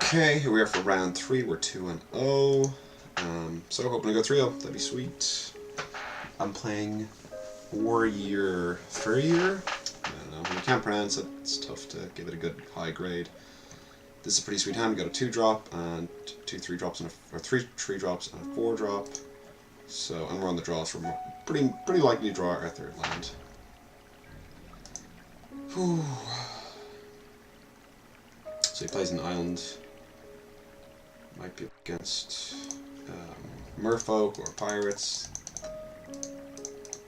Okay, here we are for round 3. We're 2-0. So hoping to go 3-0. That'd be sweet. I'm playing Warrior Furrier. I don't know. When you can't pronounce it, it's tough to give it a good high grade. This is a pretty sweet hand. We got a 2-drop and 2 3-drops and or 3 3-drops and a 4-drop. So and we're on the draw, so we're pretty likely to draw our third land. Whew. So he plays an island. Might be against Merfolk or Pirates.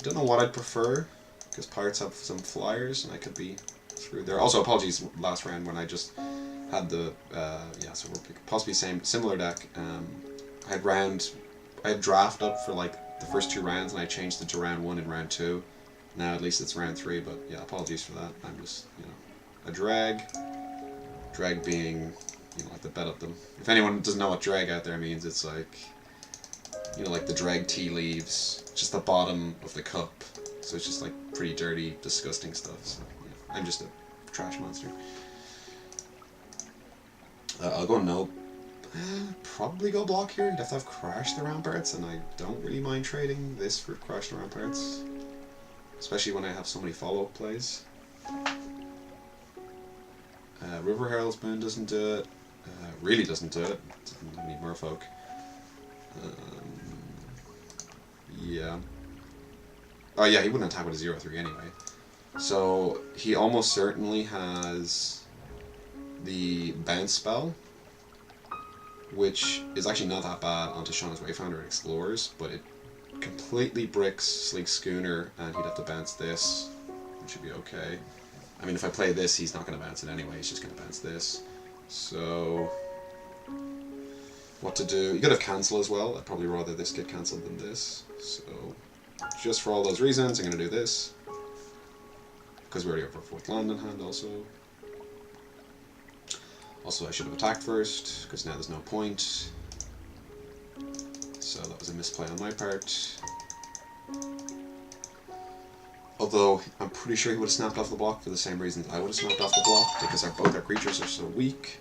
Don't know what I'd prefer, because Pirates have some flyers and I could be screwed there. Also, apologies last round when I just had the yeah. So we're possibly similar deck. I had draft up for like the first 2 rounds and I changed it to round 1 and round 2. Now at least it's round 3, but yeah, apologies for that. I'm just, you know, a drag. Drag being, you know, like the bet up them. If anyone doesn't know what drag out there means, it's like, you know, like the drag tea leaves, just the bottom of the cup. So it's just like pretty dirty, disgusting stuff. So yeah, I'm just a trash monster. I'll go no. Probably go block here. You'd have to have Crash the Ramparts, and I don't really mind trading this for Crash the Ramparts, especially when I have so many follow-up plays. River Herald's Boon doesn't do it. Really doesn't do it. Doesn't need Merfolk. Yeah. Oh yeah, he wouldn't attack with a 0/3 anyway. So he almost certainly has the bounce spell, which is actually not that bad onto Shauna's Wayfinder and Explorers, but it completely bricks Sleek Schooner, and he'd have to bounce this, which should be okay. I mean, if I play this, he's not going to bounce it anyway, he's just going to bounce this. So, what to do? You could have cancel as well. I'd probably rather this get cancelled than this. So, just for all those reasons, I'm going to do this. Because we already have our 4th land in hand also. Also, I should have attacked first, because now there's no point. So that was a misplay on my part. Although, I'm pretty sure he would have snapped off the block for the same reasons I would have snapped off the block, because both our creatures are so weak.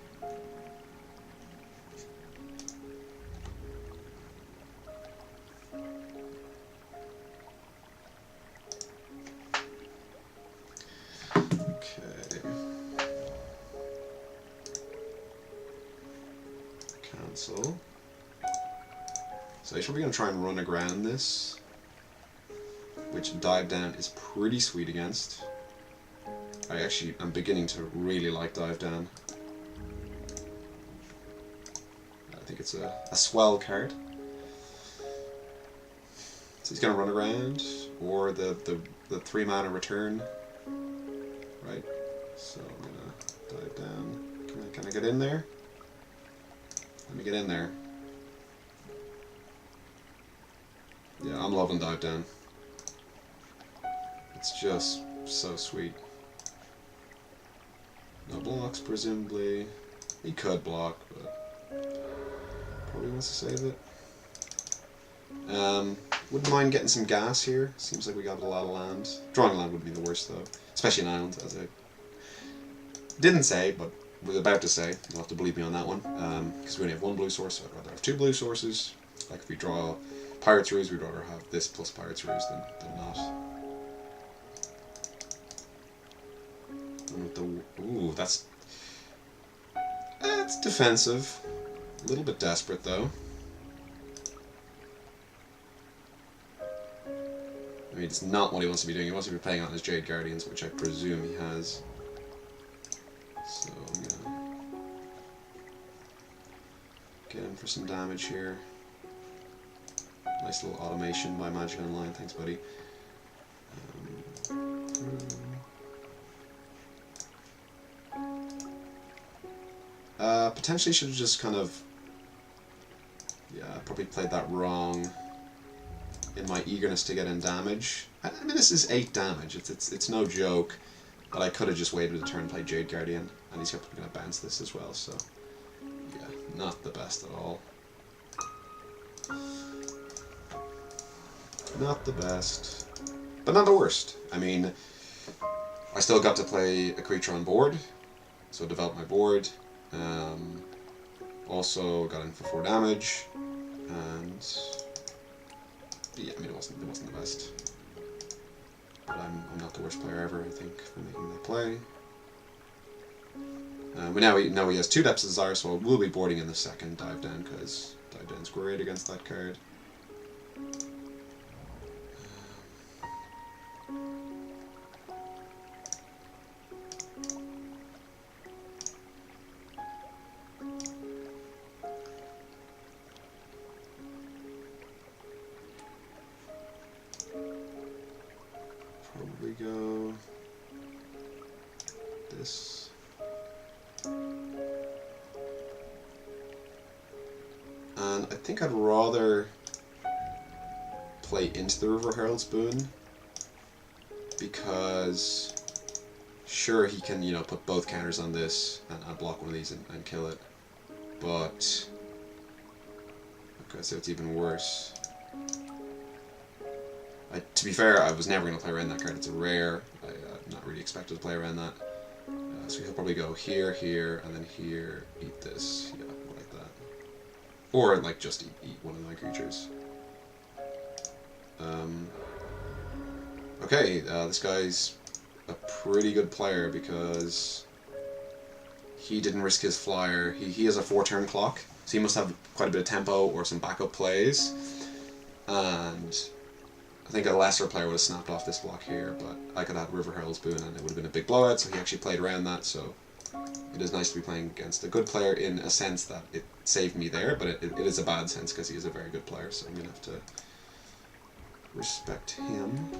Okay. Cancel. So he's probably going to try and run aground this, which Dive Down is pretty sweet against. I'm beginning to really like Dive Down. I think it's a swell card. So he's going to run around, or the 3 mana return, right? So I'm going to dive down. Can I get in there? Let me get in there. Yeah, I'm loving Dive Down. It's just so sweet. No blocks, presumably. He could block, but probably wants to save it. Wouldn't mind getting some gas here. Seems like we got a lot of land. Drawing land would be the worst though, especially an island, as I didn't say, but was about to say. You'll have to believe me on that one, because we only have 1 blue source, so I'd rather have 2 blue sources. Like if we draw Pirate's Ruse, we'd rather have this plus Pirate's Ruse than not. And with the ooh, that's defensive. A little bit desperate though. I mean, it's not what he wants to be doing. He wants to be playing on his Jade Guardians, which I presume he has. So I'm gonna get him for some damage here. Nice little automation by Magic Online. Thanks, buddy. Potentially should have just kind of, yeah, probably played that wrong in my eagerness to get in damage. I mean, this is 8 damage. It's no joke. But I could have just waited a turn and played Jade Guardian, and he's going to bounce this as well. So, yeah, not the best at all. Not the best, but not the worst. I mean, I still got to play a creature on board, so develop my board. Also got in for 4 damage, and yeah, I mean it wasn't the best. But I'm not the worst player ever, I think, for making that play. But now he has 2 Depths of Desire, so we'll be boarding in the second dive down, because dive down's great against that card. Probably go this. And I think I'd rather play into the River Herald's Boon, because sure he can, you know, put both counters on this and block one of these and kill it, but okay, so it's even worse. To be fair, I was never going to play around that card. It's a rare. I'm not really expected to play around that. So he'll probably go here, here, and then here, eat this. Yeah, like that. Or, like, just eat one of my creatures. Okay, this guy's a pretty good player because he didn't risk his flyer. He has a 4-turn clock, so he must have quite a bit of tempo or some backup plays. And I think a lesser player would have snapped off this block here, but I could have had River Herald's Boon and it would have been a big blowout, so he actually played around that, so it is nice to be playing against a good player in a sense that it saved me there, but it is a bad sense because he is a very good player, so I'm going to have to respect him.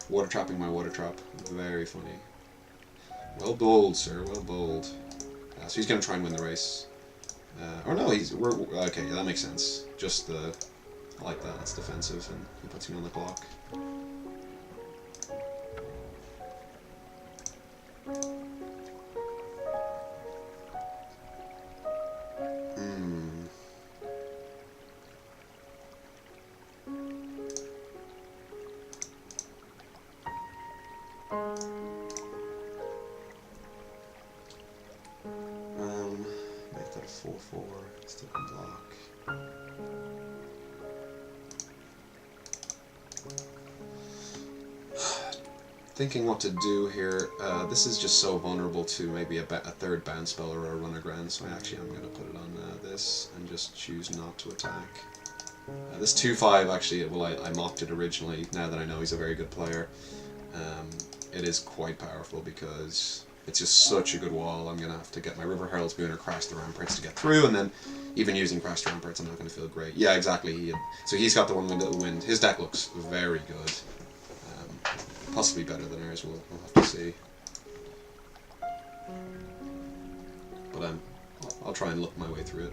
Water trapping my water trap. Very funny. Well bowled, sir, well bowled. So he's going to try and win the race. Or no, okay, yeah, that makes sense. Just I like that, that's defensive, and he puts me on the clock. Make that a 4/4 instead of block. Thinking what to do here. This is just so vulnerable to maybe a third bounce spell or a run aground, so actually I'm going to put it on this and just choose not to attack. This 2/5 actually, well, I mocked it originally. Now that I know he's a very good player, it is quite powerful because it's just such a good wall. I'm going to have to get my River Herald's Boon or Crash the Ramparts to get through, and then even using Crash the Ramparts I'm not going to feel great. Yeah, exactly. So he's got the 1 Little Wind. His deck looks very good. Possibly better than ours, we'll have to see. But I'll try and look my way through it.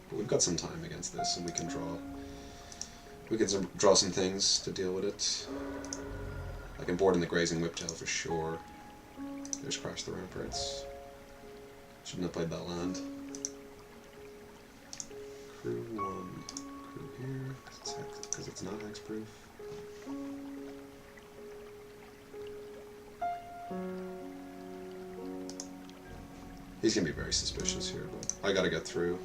But we've got some time against this, and we can draw some things to deal with it. I can board in the Grazing Whiptail for sure. There's Crash the Ramparts. Shouldn't have played that land. Crew 1. Crew here, because it's not hexproof. He's gonna be very suspicious here, but I gotta get through.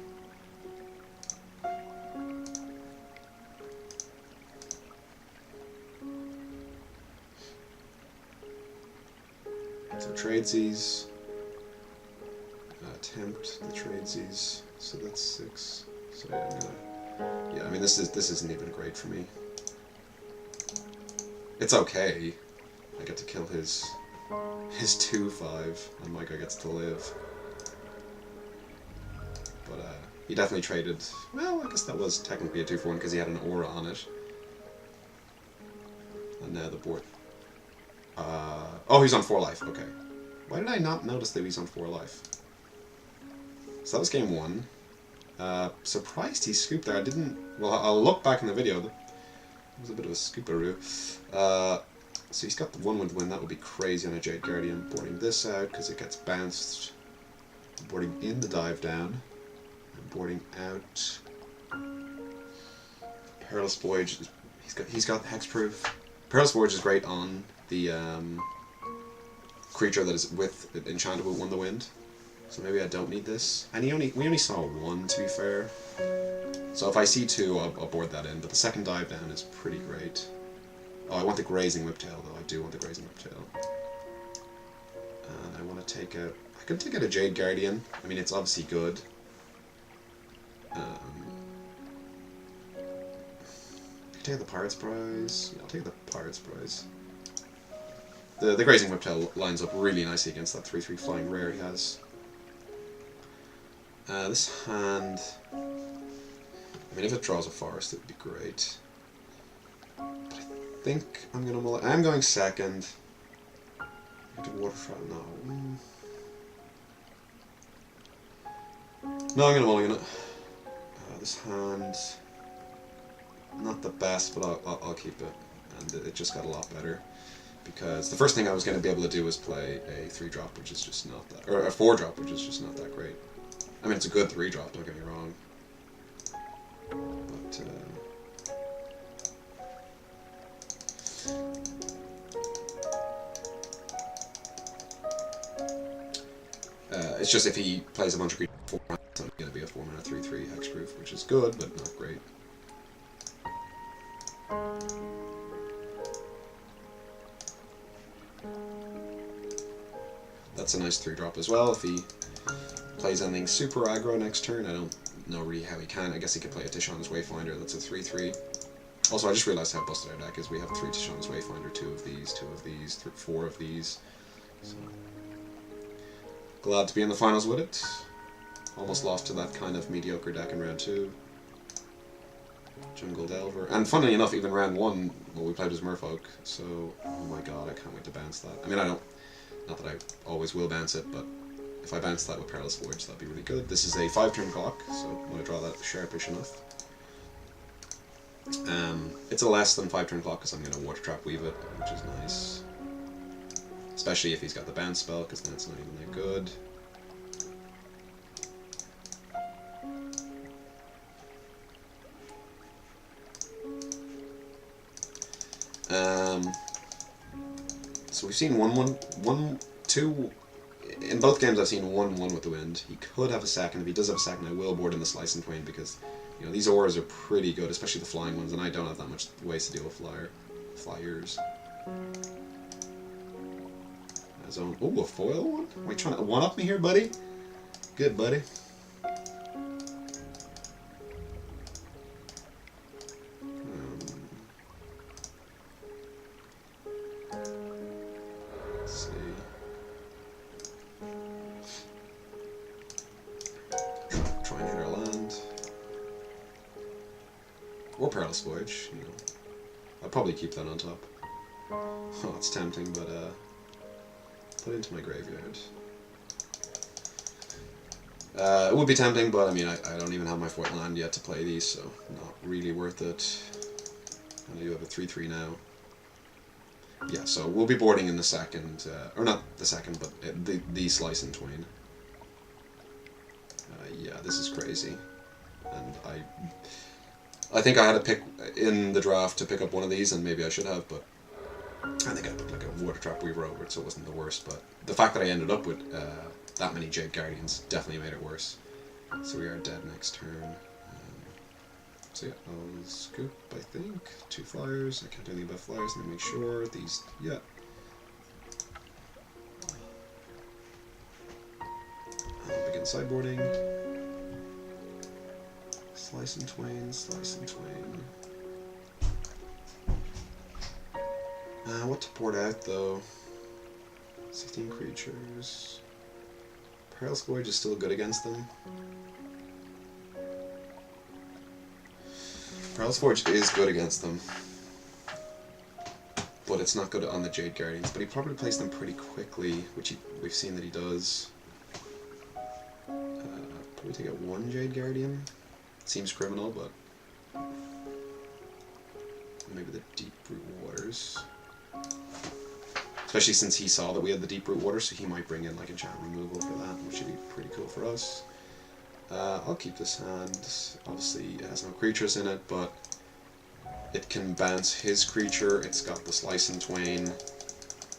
So tradesies. Attempt the tradesies. So that's 6. So yeah, I'm gonna. Yeah, I mean this isn't even great for me. It's okay. I get to kill his 2/5, and my guy gets to live. But he definitely traded. Well, I guess that was technically a 2-for-1 because he had an aura on it. And now the board. Oh, he's on 4 life. Okay. Why did I not notice that he's on 4 life? So that was game 1. Surprised he scooped there. I didn't. Well, I'll look back in the video. It was a bit of a scooperoo. So he's got the 1 Wind, that would be crazy on a Jade Guardian. Boarding this out because it gets bounced. Boarding in the dive down. And boarding out. Perilous Voyage. He's got the hexproof. Perilous Voyage is great on the creature that is with enchanted with 1 the wind. So maybe I don't need this. And we only saw 1, to be fair. So if I see 2, I'll board that in. But the second dive down is pretty great. Oh, I want the grazing whiptail though. I do want the grazing whiptail. And I want to take out... I could take out a Jade Guardian. I mean, it's obviously good. Take the Pirate's Prize. Yeah, I'll take the Pirate's Prize. The Grazing Whiptail lines up really nicely against that 3/3 flying rare he has. This hand... I mean, if it draws a forest, it would be great. But I think I'm going to I'm going second. Into Water Trap, no. No, I'm going to mulligan it. This hand... not the best, but I'll keep it. And it just got a lot better. Because the first thing I was going to be able to do was play a 3-drop, which is just not that... or a 4-drop, which is just not that great. I mean, it's a good 3-drop, don't get me wrong. But, it's just if he plays a bunch of creatures 4 mana, it's going to be a 4-mana 3/3 hexproof, which is good, but not great. That's a nice 3-drop as well. If he plays anything super aggro next turn, I don't know really how he can. I guess he could play a Tishan's Wayfinder, that's a 3/3. Also, I just realized how busted our deck is. We have 3 Tishan's Wayfinder, 2 of these, 2 of these, 4 of these. So, glad to be in the finals with it. Almost lost to that kind of mediocre deck in round 2. Jungle Delver. And funnily enough, even round 1, what we played was Merfolk. So, oh my god, I can't wait to bounce that. I mean, I don't... not that I always will bounce it, but if I bounce that with Perilous Voyage, that'd be really good. This is a 5-turn clock, so I'm going to draw that sharpish enough. It's a less than 5-turn clock because I'm going to Water Trap Weave it, which is nice. Especially if he's got the bounce spell, because then it's not even that good. So we've seen 2... in both games I've seen 1/1 with the wind. He could have a second. If he does have a second, I will board in the Slice and Twain because, you know, these auras are pretty good, especially the flying ones, and I don't have that much ways to deal with flyers. Ooh, a foil one? Are you trying to one-up me here, buddy? Good, buddy. Or Perilous Voyage, you know. I'd probably keep that on top. Oh, it's tempting, but put it into my graveyard. It would be tempting, but I mean, I don't even have my 4th land yet to play these, so not really worth it. And I do have a 3/3 now. Yeah, so we'll be boarding in the second, or not the second, but the Slice and Twain. Yeah, this is crazy. And I think I had to pick in the draft to pick up one of these, and maybe I should have, but I think I put like a Water Trap Weaver over it, so it wasn't the worst. But the fact that I ended up with that many Jade Guardians definitely made it worse. So we are dead next turn. So yeah, I'll scoop, I think. 2 flyers. I can't do anything about flyers. Let me make sure. These, yeah. I'll begin sideboarding. Slice and Twain, Slice and Twain. What to board out though? 16 creatures. Perilous Voyage is still good against them. Perilous Voyage is good against them. But it's not good on the Jade Guardians. But he probably plays them pretty quickly, which we've seen that he does. Probably take out 1 Jade Guardian. Seems criminal, but maybe the Deep Root Waters. Especially since he saw that we had the Deep Root Waters, so he might bring in like enchantment removal for that, which would be pretty cool for us. I'll keep this hand. Obviously, it has no creatures in it, but it can bounce his creature. It's got the Slice and Twain.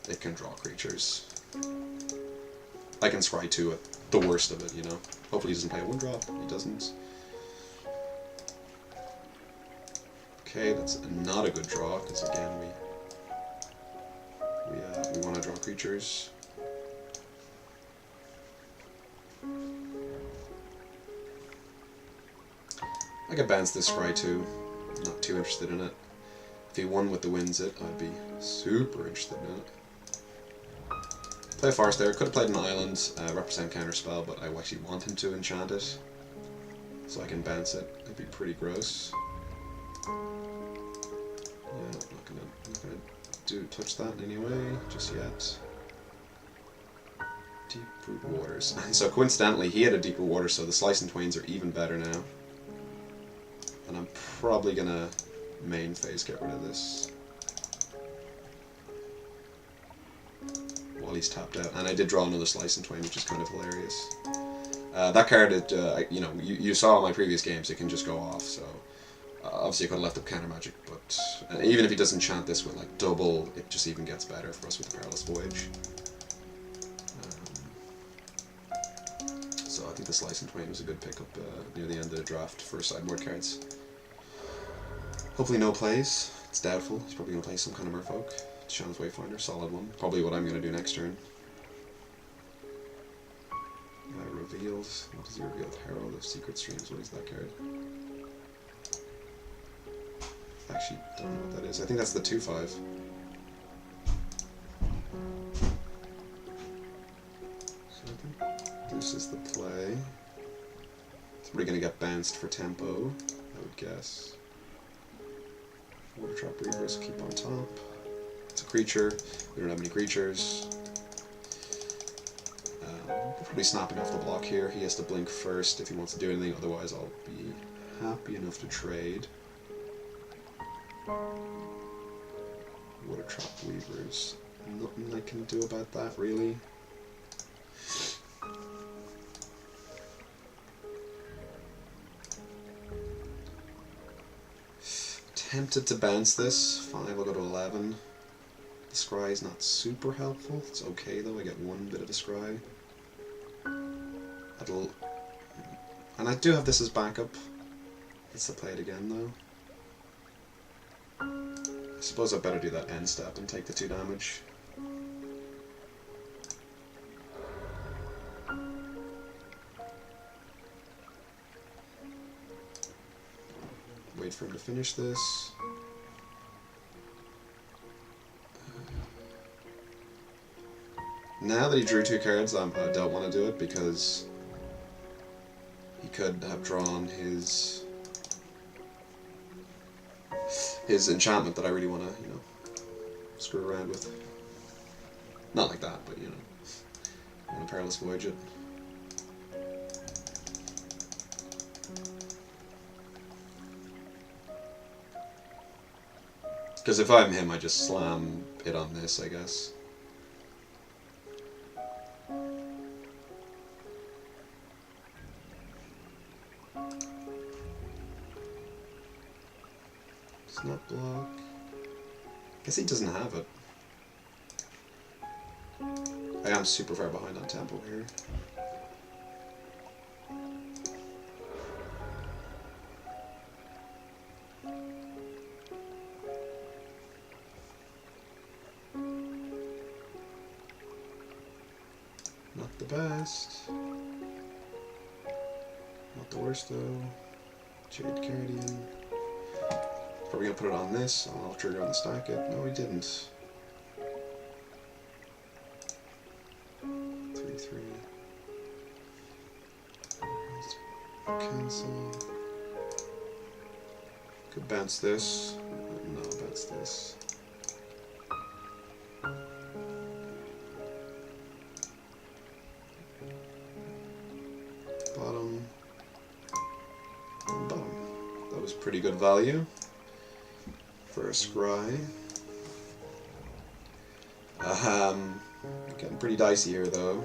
It can draw creatures. I can scry 2 at the worst of it, you know. Hopefully he doesn't play a 1-drop. He doesn't. Okay, that's not a good draw, because again, we want to draw creatures. I could bounce this scry too. Not too interested in it. If he won with the wins it, I'd be super interested in it. Play a forest there. Could have played an island, represent counterspell, but I actually want him to enchant it, so I can bounce it. It'd be pretty gross. Yeah, I'm not gonna touch that in any way just yet. Deep root waters. So coincidentally, he had a deep root water, so the slice and twains are even better now. And I'm probably gonna main phase get rid of this while he's tapped out. And I did draw another slice and twain, which is kind of hilarious. That card, you know, you saw in my previous games, it can just go off. So obviously I could have left up counter magic, but even if he doesn't enchant this with like double, it just even gets better for us with the Perilous Voyage. So I think the slice and twain was a good pickup near the end of the draft for sideboard cards. Hopefully no plays. It's doubtful. He's probably going to play some kind of Merfolk. Shan's Wayfinder, solid one. Probably what I'm going to do next turn. Revealed. What does he reveal? Herald of Secret Streams. What is that card? I actually don't know what that is. I think that's the 2/5. So I think this is the play. It's probably going to get bounced for tempo, I would guess. Water Trap Reavers keep on top. It's a creature. We don't have any creatures. We're probably snapping off the block here. He has to blink first if he wants to do anything, otherwise I'll be happy enough to trade. Water Trap Weavers. Nothing I can do about that, really. Tempted to bounce this. 5, I'll go to 11. The scry is not super helpful. It's okay though, I get one bit of a scry. And I do have this as backup. Let's play it again though. I suppose I better do that end step and take the 2 damage. Wait for him to finish this. Now that he drew 2 cards, I don't want to do it because he could have drawn his enchantment that I really want to, you know, screw around with. Not like that, but you know, I want to Perilous Voyage it. Because if I'm him, I just slam it on this, I guess. It's not block. Guess he doesn't have it. I am super far behind on tempo here. Not the best. Not the worst though. Jade Guardian. Probably gonna put it on this. I'll trigger on the stack it. No, he didn't. 3/3. Cancel. Could bounce this. No, bounce this. Bottom. And bottom. That was pretty good value for a scry. Getting pretty dicey here though.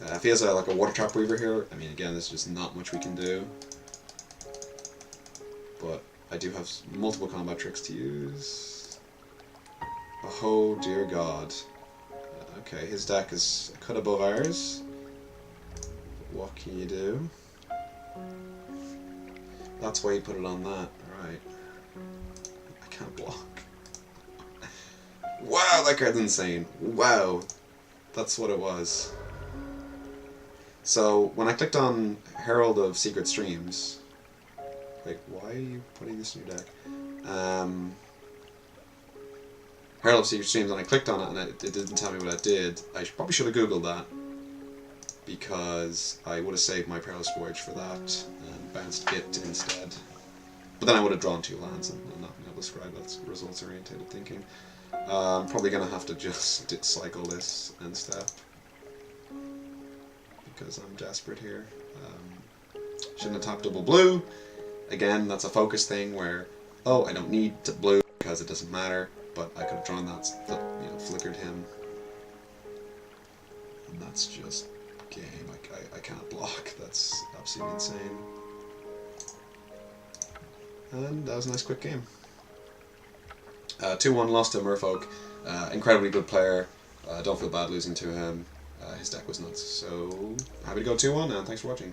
If he has like a Water Trap Weaver here, I mean again there's just not much we can do. But I do have multiple combat tricks to use. Oh dear God. Okay, his deck is a cut above ours. What can you do? That's why you put it on that. Right. I can't block. Wow, that card's insane. Wow. That's what it was. So, when I clicked on Herald of Secret Streams... Wait, why are you putting this in your deck? Herald of Secret Streams, and I clicked on it and it didn't tell me what it did. I probably should have googled that, because I would have saved my Perilous Voyage for that and bounced it instead. But then I would have drawn 2 lands and not been able to describe. That's results-oriented thinking. I'm probably going to have to just cycle this end step, because I'm desperate here. Shouldn't have tapped double blue. Again, that's a focus thing where, oh, I don't need to blue because it doesn't matter, but I could have drawn that, flickered him. And that's just game. I can't block. That's absolutely insane. And that was a nice quick game. 2-1 lost to Merfolk. Incredibly good player. Don't feel bad losing to him. His deck was nuts. So, happy to go 2-1, and thanks for watching.